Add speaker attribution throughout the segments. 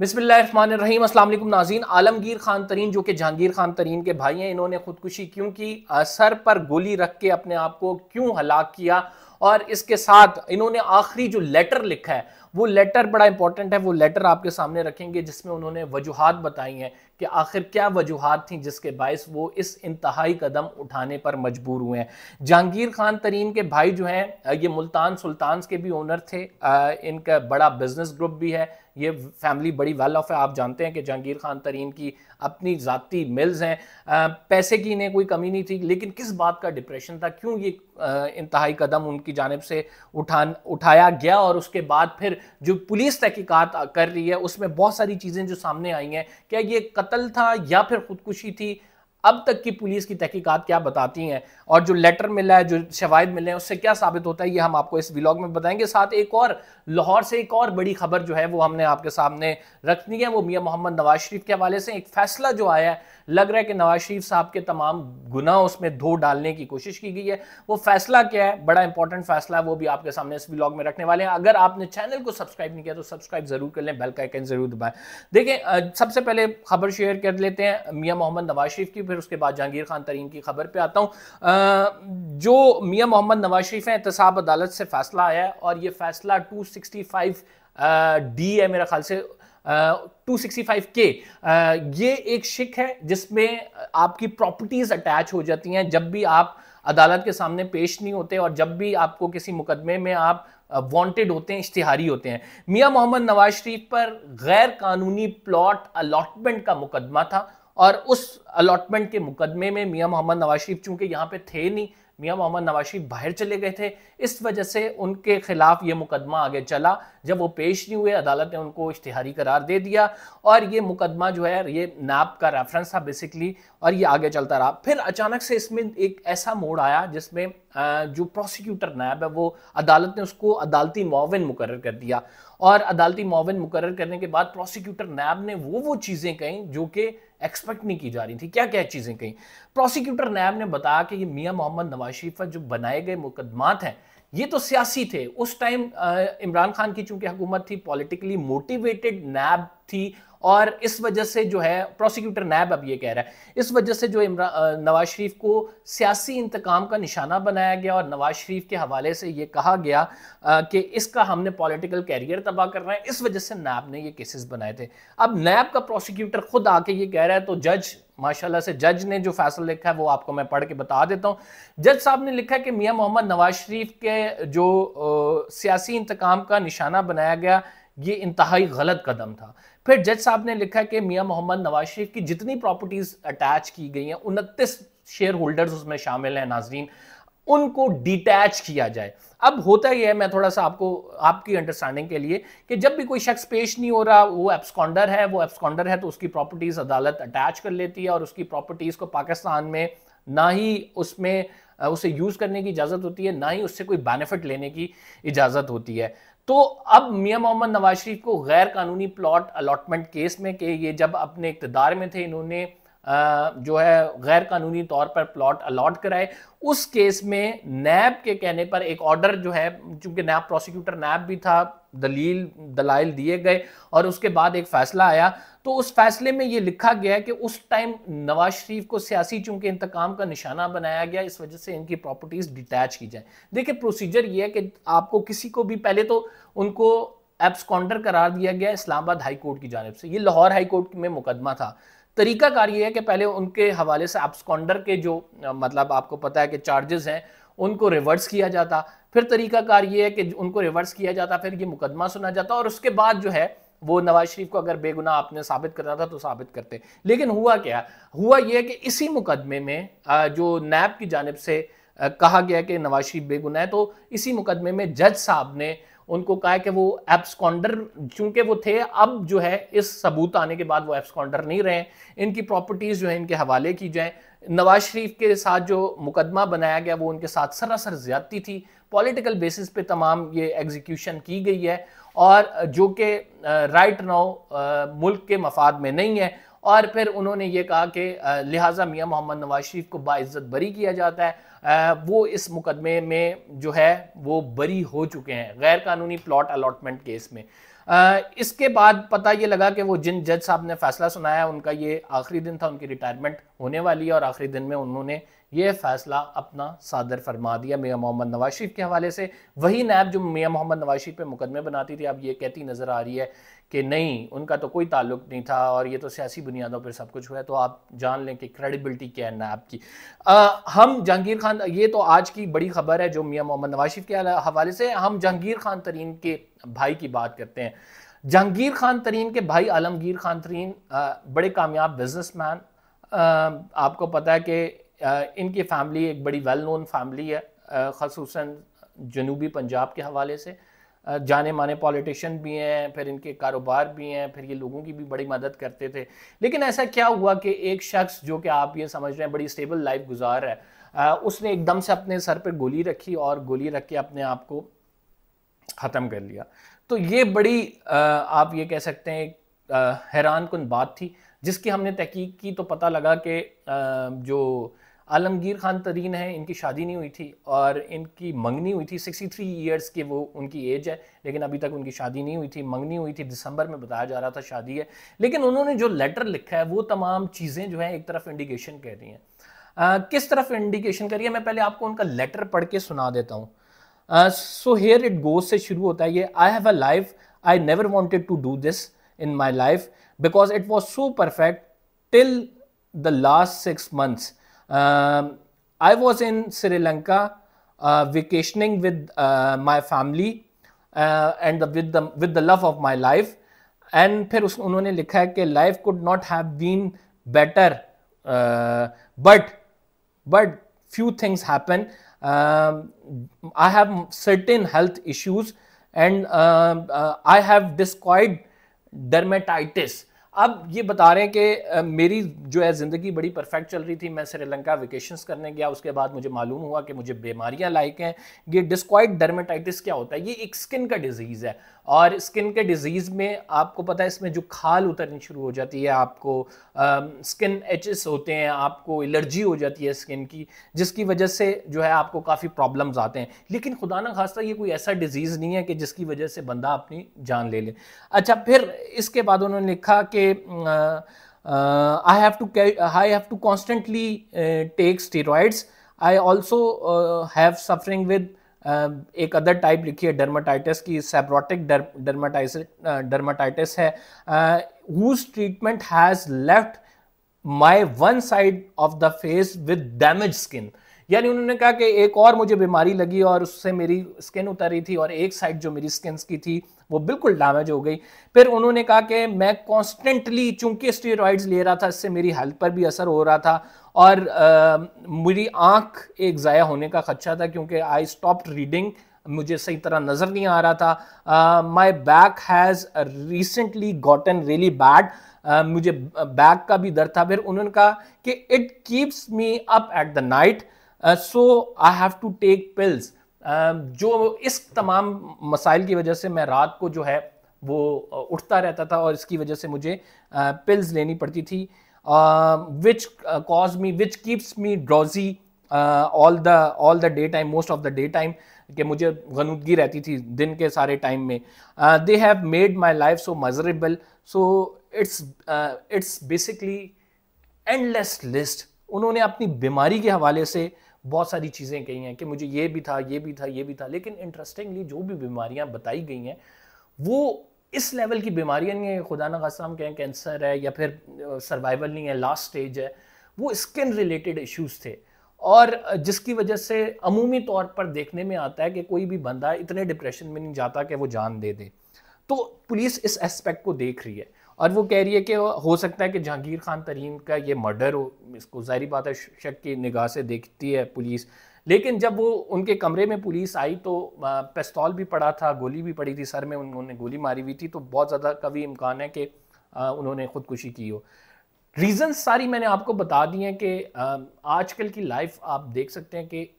Speaker 1: बिस्मिल्लाहिर्रहमानिर्रहीम। अस्सलाम वालेकुम नाज़रीन। आलमगीर खान तरीन जो कि जहांगीर खान तरीन के भाई हैं, इन्होंने खुदकुशी क्यों की, सर पर गोली रख के अपने आप को क्यों हलाक किया, और इसके साथ इन्होंने आखिरी जो लेटर लिखा है वो लेटर बड़ा इंपॉर्टेंट है। वो लेटर आपके सामने रखेंगे जिसमें उन्होंने वजूहात बताई हैं कि आखिर क्या वजूहात थी जिसके बायस वो इस इंतहाई कदम उठाने पर मजबूर हुए हैं। जहांगीर खान तरीन के भाई जो हैं ये मुल्तान सुल्तान्स के भी ओनर थे। इनका बड़ा बिजनेस ग्रुप भी है। ये फैमिली बड़ी वेल ऑफ है। आप जानते हैं कि जहांगीर खान तरीन की अपनी ज़ाती मिल्स हैं। पैसे की इन्हें कोई कमी नहीं थी, लेकिन किस बात का डिप्रेशन था, क्यों ये इंतहाई कदम उनकी जानिब से उठाया गया, और उसके बाद फिर जो पुलिस तहकीकात कर रही है उसमें बहुत सारी चीज़ें जो सामने आई हैं। क्या ये कत्ल था या फिर खुदकुशी थी, अब तक की पुलिस की तहकीकात क्या बताती हैं, और जो लेटर मिला है, जो शवाहिद मिले हैं, उससे क्या साबित होता है, ये हम आपको इस व्लॉग में बताएंगे। साथ एक और लाहौर से एक और बड़ी खबर जो है वो हमने आपके सामने रखनी है। वो मियां मोहम्मद नवाज शरीफ के हवाले से एक फैसला जो आया है, लग रहा है कि नवाज शरीफ साहब के तमाम गुनाह उसमें धो डालने की कोशिश की गई है। वो फैसला क्या है, बड़ा इंपॉर्टेंट फैसला है, वो भी आपके सामने इस व्लॉग में रखने वाले हैं। अगर आपने चैनल को सब्सक्राइब नहीं किया तो सब्सक्राइब जरूर कर लें, बेल का आइकन जरूर दबाएं। देखें, सबसे पहले खबर शेयर कर लेते हैं मियां मोहम्मद नवाज शरीफ की, फिर उसके बाद जहांगीर खान तरीन की खबर पे आता हूं। जो मियां मोहम्मद नवाज शरीफ हैं, एहतसाब अदालत से फैसला आया है, और ये फैसला 265 डी है मेरा ख्याल से, 265K। ये एक शिक है जिसमें आपकी प्रॉपर्टीज अटैच हो जाती हैं जब भी आप अदालत के सामने पेश नहीं होते, और जब भी आपको किसी मुकदमे में आप वांटेड होते हैं, इश्तिहारी होते हैं। मियां मोहम्मद नवाज शरीफ पर गैर कानूनी प्लॉट अलॉटमेंट का मुकदमा था, और उस अलॉटमेंट के मुकदमे में मियां मोहम्मद नवाज शरीफ चूंकि यहाँ पे थे नहीं, मियां मोहम्मद नवाज शरीफ बाहर चले गए थे, इस वजह से उनके खिलाफ ये मुकदमा आगे चला। जब वो पेश नहीं हुए, अदालत ने उनको इश्तिहारी करार दे दिया, और ये मुकदमा जो है ये नैब का रेफरेंस था बेसिकली, और ये आगे चलता रहा। फिर अचानक से इसमें एक ऐसा मोड़ आया जिसमें जो प्रोसिक्यूटर नैब है वो अदालत ने उसको अदालती मुआविन मुकर्रर कर दिया, और अदालती मुआविन मुकर्रर करने के बाद प्रोसिक्यूटर नैब ने वो चीज़ें कहीं जो कि एक्सपेक्ट नहीं की जा रही थी। क्या क्या चीज़ें कहीं, प्रोसिक्यूटर नैब ने बताया कि ये मियां मोहम्मद नवाज शरीफ पर जो बनाए गए मुकदमात हैं ये तो सियासी थे। उस टाइम इमरान खान की चूंकि हुकूमत थी, पॉलिटिकली मोटिवेटेड नैब थी, और इस वजह से जो है प्रोसिक्यूटर नैब अब ये कह रहा है, इस वजह से जो नवाज शरीफ को सियासी इंतकाम का निशाना बनाया गया, और नवाज शरीफ के हवाले से ये कहा गया कि इसका हमने पॉलिटिकल कैरियर तबाह करना है, इस वजह से नैब ने ये केसेस बनाए थे। अब नैब का प्रोसिक्यूटर खुद आके ये कह रहा है, तो जज माशाल्लाह से जज ने जो फैसला लिखा है वो आपको मैं पढ़ के बता देता हूं। जज साहब ने लिखा है कि मियां मोहम्मद नवाज शरीफ के जो सियासी इंतकाम का निशाना बनाया गया ये इंतहाई गलत कदम था। फिर जज साहब ने लिखा कि मियां मोहम्मद नवाज शरीफ की जितनी प्रॉपर्टीज अटैच की गई हैं, 29 शेयर होल्डर्स उसमें शामिल हैं नाजरीन, उनको डिटैच किया जाए। अब होता ही है, मैं थोड़ा सा आपको आपकी अंडरस्टैंडिंग के लिए, कि जब भी कोई शख्स पेश नहीं हो रहा, वो एब्सकॉन्डर है तो उसकी प्रॉपर्टीज अदालत अटैच कर लेती है, और उसकी प्रॉपर्टीज को पाकिस्तान में ना ही उसमें उसे यूज करने की इजाजत होती है, ना ही उससे कोई बेनिफिट लेने की इजाजत होती है। तो अब मियां मोहम्मद नवाज शरीफ को गैर कानूनी प्लॉट अलॉटमेंट केस में, कि ये जब अपने इक्तदार में थे इन्होंने जो है गैर कानूनी तौर पर प्लॉट अलॉट कराए, उस केस में नैब के कहने पर एक ऑर्डर जो है, चूंकि नैब प्रोसिक्यूटर नैब भी था, दलाइल दिए गए, और उसके बाद एक फैसला आया। तो उस फैसले में ये लिखा गया है कि उस टाइम नवाज शरीफ को सियासी चूंकि इंतकाम का निशाना बनाया गया, इस वजह से इनकी प्रॉपर्टीज डिटैच की जाए। देखिए, प्रोसीजर ये है कि आपको किसी को भी, पहले तो उनको एब्सकॉन्डर करार दिया गया इस्लामाबाद हाई कोर्ट की जानिब से, ये लाहौर हाई कोर्ट में मुकदमा था। तरीकाकार ये है कि पहले उनके हवाले से एब्सकॉन्डर के जो मतलब आपको पता है कि चार्जेस हैं उनको रिवर्स किया जाता, फिर तरीकाकार ये है कि उनको रिवर्स किया जाता, फिर ये मुकदमा सुना जाता, और उसके बाद जो है वो नवाज शरीफ को अगर बेगुनाह आपने साबित करना था तो साबित करते। लेकिन हुआ क्या, हुआ ये है कि इसी मुकदमे में जो नैब की जानिब से कहा गया कि नवाज शरीफ बेगुनाह है, तो इसी मुकदमे में जज साहब ने उनको कहा कि वो एब्सकॉन्डर चूंकि वो थे, अब जो है इस सबूत आने के बाद वो एब्सकॉन्डर नहीं रहे, इनकी प्रॉपर्टीज जो है इनके हवाले की जाए। नवाज शरीफ के साथ जो मुकदमा बनाया गया वो उनके साथ सरासर ज्यादती थी, पॉलिटिकल बेसिस पे तमाम ये एग्जीक्यूशन की गई है, और जो कि राइट नाउ मुल्क के मफाद में नहीं है। और फिर उन्होंने ये कहा कि लिहाजा मियां मोहम्मद नवाज शरीफ को बाइज्जत बरी किया जाता है। वो इस मुकदमे में जो है वो बरी हो चुके हैं गैर कानूनी प्लॉट अलॉटमेंट केस में। इसके बाद पता ये लगा कि वो जिन जज साहब ने फैसला सुनाया उनका ये आखिरी दिन था, उनकी रिटायरमेंट होने वाली है और आखिरी दिन में उन्होंने ये फैसला अपना सादर फरमा दिया मियां मोहम्मद नवाज शरीफ के हवाले से। वही नैब जो मियां मोहम्मद नवाज शरीफ पे मुकदमे बनाती थी अब ये कहती नजर आ रही है कि नहीं, उनका तो कोई ताल्लुक नहीं था और ये तो सियासी बुनियादों पर सब कुछ हुआ है। तो आप जान लें कि क्रेडिबिलिटी क्या है नैब की। हम जहांगीर खान, ये तो आज की बड़ी खबर है जो मियां मोहम्मद नवाज शरीफ के हवाले से। हम जहांगीर खान तरीन के भाई की बात करते हैं। जहांगीर खान तरीन के भाई आलमगीर खान तरीन बड़े कामयाब बिजनेसमैन, आपको पता है कि इनकी फैमिली एक बड़ी वेल नोन फैमिली है, ख़ुसूसन जनूबी पंजाब के हवाले से। जाने माने पॉलिटिशियन भी हैं, फिर इनके कारोबार भी हैं, फिर ये लोगों की भी बड़ी मदद करते थे। लेकिन ऐसा क्या हुआ कि एक शख्स जो कि आप ये समझ रहे हैं बड़ी स्टेबल लाइफ गुजार है, उसने एकदम से अपने सर पर गोली रखी और गोली रख के अपने आप को ख़त्म कर लिया। तो ये बड़ी आप ये कह सकते हैं हैरान कुन बात थी जिसकी हमने तहकीक की तो पता लगा कि जो आलमगीर खान तरीन है इनकी शादी नहीं हुई थी और इनकी मंगनी हुई थी। 63 ईयर्स की वो उनकी एज है, लेकिन अभी तक उनकी शादी नहीं हुई थी। मंगनी हुई थी दिसंबर में, बताया जा रहा था शादी है। लेकिन उन्होंने जो लेटर लिखा है वो तमाम चीज़ें जो हैं एक तरफ इंडिकेशन कर रही हैं। किस तरफ इंडिकेशन कर रही है, मैं पहले आपको उनका लेटर पढ़ के सुना देता हूँ। सो हियर इट गोज से शुरू होता है ये, I have a life I never wanted to do this in my life because it was so perfect till the last 6 months. I was in Sri Lanka vacationing with my family and with the love of my life. And फिर उन्होंने लिखा है कि life could not have been better, but few things happen. I have certain health issues and I have discoid dermatitis. अब ये बता रहे हैं कि मेरी जो है ज़िंदगी बड़ी परफेक्ट चल रही थी। मैं श्रीलंका वेकेशंस करने गया, उसके बाद मुझे मालूम हुआ कि मुझे बीमारियां लाइक हैं। ये डिस्क्वाइड डर्मेटाइटिस क्या होता है? ये एक स्किन का डिजीज़ है और स्किन के डिजीज़ में आपको पता है इसमें जो खाल उतरनी शुरू हो जाती है, आपको स्किन एचेस होते हैं, आपको एलर्जी हो जाती है स्किन की, जिसकी वजह से जो है आपको काफ़ी प्रॉब्लम्स आते हैं। लेकिन खुदा ना खास्ता ये कोई ऐसा डिजीज़ नहीं है कि जिसकी वजह से बंदा अपनी जान ले ले। अच्छा, फिर इसके बाद उन्होंने लिखा कि I have to constantly take steroids. I also have suffering with एक अदर टाइप लिखी है डर्माटाइटिस की, सेबरोटिक डर्माटाइटिस है, whose treatment has left my one side of the face with damaged skin. यानी उन्होंने कहा कि एक और मुझे बीमारी लगी और उससे मेरी स्किन उतर रही थी और एक साइड जो मेरी स्किन की थी वो बिल्कुल डैमेज हो गई। फिर उन्होंने कहा कि मैं कॉन्स्टेंटली चूंकि स्टेरॉइड्स ले रहा था, इससे मेरी हेल्थ पर भी असर हो रहा था और मेरी आंख एक ज़ाया होने का खदशा था क्योंकि आई स्टॉप्ड रीडिंग, मुझे सही तरह नज़र नहीं आ रहा था। My back has recently gotten really bad, मुझे बैक का भी दर्द था। फिर उन्होंने कहा कि it keeps me up at the night so I have to take pills. जो इस तमाम मसाइल की वजह से मैं रात को जो है वो उठता रहता था और इसकी वजह से मुझे पिल्स लेनी पड़ती थी, which keeps me drowsy all the day time, most of the day time, कि मुझे गनुदगी रहती थी दिन के सारे टाइम में। They have made my life so miserable, so it's basically endless list. उन्होंने अपनी बीमारी के हवाले से बहुत सारी चीज़ें कही हैं कि मुझे ये भी था, ये भी था, ये भी था। लेकिन इंटरेस्टिंगली जो भी बीमारियां बताई गई हैं वो इस लेवल की बीमारियां नहीं है, खुदा ना खास्ता हम कहें कैंसर है या फिर सर्वाइवल नहीं है, लास्ट स्टेज है। वो स्किन रिलेटेड इश्यूज थे और जिसकी वजह से अमूमी तौर पर देखने में आता है कि कोई भी बंदा इतने डिप्रेशन में नहीं जाता कि वो जान दे दे। तो पुलिस इस एस्पेक्ट को देख रही है और वो कह रही है कि हो सकता है कि जहांगीर खान तरीन का ये मर्डर हो। इसको ज़ाहिर बात है शक की निगाह से देखती है पुलिस। लेकिन जब वो उनके कमरे में पुलिस आई तो पिस्तौल भी पड़ा था, गोली भी पड़ी थी, सर में उन्होंने गोली मारी हुई थी। तो बहुत ज़्यादा कभी इम्कान है कि उन्होंने ख़ुदकुशी की हो। रीज़न सारी मैंने आपको बता दी हैं कि आजकल की लाइफ आप देख सकते हैं कि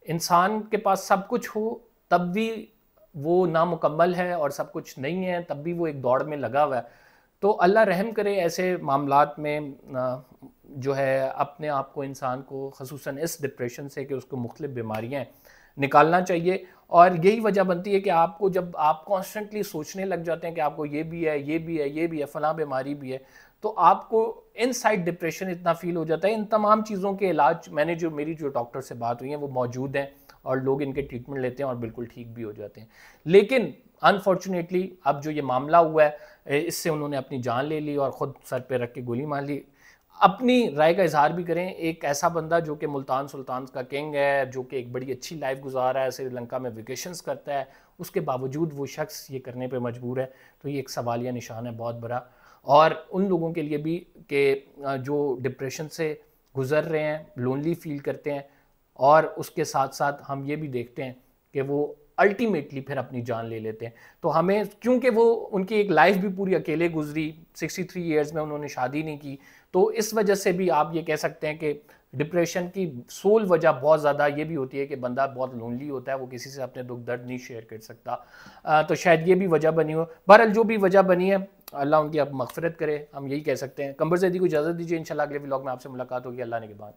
Speaker 1: इंसान के पास सब कुछ हो तब भी वो नामुकम्मल है और सब कुछ नहीं है तब भी वो एक दौड़ में लगा हुआ है। तो अल्लाह रहम करे ऐसे मामलात में जो है अपने आप को इंसान को ख़ुसूसन इस डिप्रेशन से कि उसको मुख्तलिफ बीमारियाँ हैं निकालना चाहिए। और यही वजह बनती है कि आपको जब आप कॉन्स्टेंटली सोचने लग जाते हैं कि आपको ये भी है, ये भी है, ये भी है, फलां बीमारी भी है, तो आपको इनसाइड डिप्रेशन इतना फील हो जाता है। इन तमाम चीज़ों के इलाज मेरी जो डॉक्टर से बात हुई है वो मौजूद हैं और लोग इनके ट्रीटमेंट लेते हैं और बिल्कुल ठीक भी हो जाते हैं। लेकिन अनफॉर्चुनेटली अब जो ये मामला हुआ है, इससे उन्होंने अपनी जान ले ली और ख़ुद सर पे रख के गोली मार ली। अपनी राय का इजहार भी करें, एक ऐसा बंदा जो कि मुल्तान सुल्तान का किंग है, जो कि एक बड़ी अच्छी लाइफ गुजार रहा है, श्रीलंका में वेकेशंस करता है, उसके बावजूद वो शख्स ये करने पे मजबूर है, तो ये एक सवालिया निशान है बहुत बड़ा। और उन लोगों के लिए भी कि जो डिप्रेशन से गुजर रहे हैं, लोनली फील करते हैं, और उसके साथ साथ हम ये भी देखते हैं कि वो अल्टीमेटली फिर अपनी जान ले लेते हैं। तो हमें, क्योंकि वो उनकी एक लाइफ भी पूरी अकेले गुजरी, 63 ईयर्स में उन्होंने शादी नहीं की, तो इस वजह से भी आप ये कह सकते हैं कि डिप्रेशन की सोल वजह बहुत ज़्यादा ये भी होती है कि बंदा बहुत लोनली होता है, वो किसी से अपने दुख दर्द नहीं शेयर कर सकता। तो शायद ये भी वजह बनी हो। बहरहाल जो भी वजह बनी है, अल्लाह उनकी अब मगफिरत करे, हम यही कह सकते हैं। कंबर ज़ैदी को इजाज़त दीजिए, इंशाल्लाह अगले व्लॉग में आपसे मुलाकात होगी। अल्लाह ने के बाद।